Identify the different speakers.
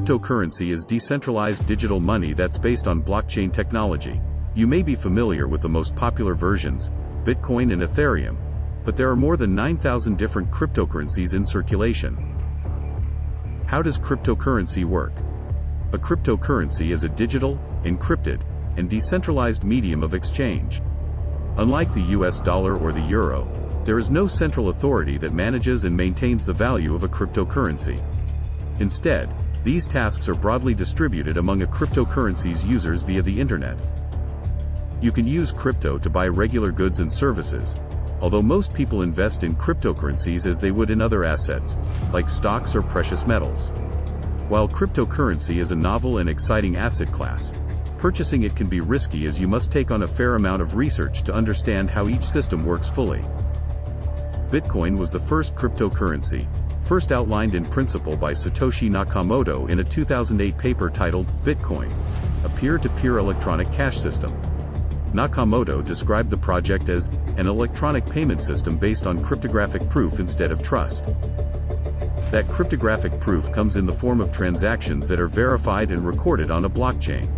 Speaker 1: Cryptocurrency is decentralized digital money that's based on blockchain technology. You may be familiar with the most popular versions, Bitcoin and Ethereum, but there are more than 9,000 different cryptocurrencies in circulation. How does cryptocurrency work? A cryptocurrency is a digital, encrypted, and decentralized medium of exchange. Unlike the US dollar or the euro, there is no central authority that manages and maintains the value of a cryptocurrency. Instead, these tasks are broadly distributed among a cryptocurrency's users via the internet. You can use crypto to buy regular goods and services, although most people invest in cryptocurrencies as they would in other assets, like stocks or precious metals. While cryptocurrency is a novel and exciting asset class, purchasing it can be risky as you must take on a fair amount of research to understand how each system works fully. Bitcoin was the first cryptocurrency, first outlined in principle by Satoshi Nakamoto in a 2008 paper titled Bitcoin, a peer-to-peer electronic cash system. Nakamoto described the project as an electronic payment system based on cryptographic proof instead of trust. That cryptographic proof comes in the form of transactions that are verified and recorded on a blockchain.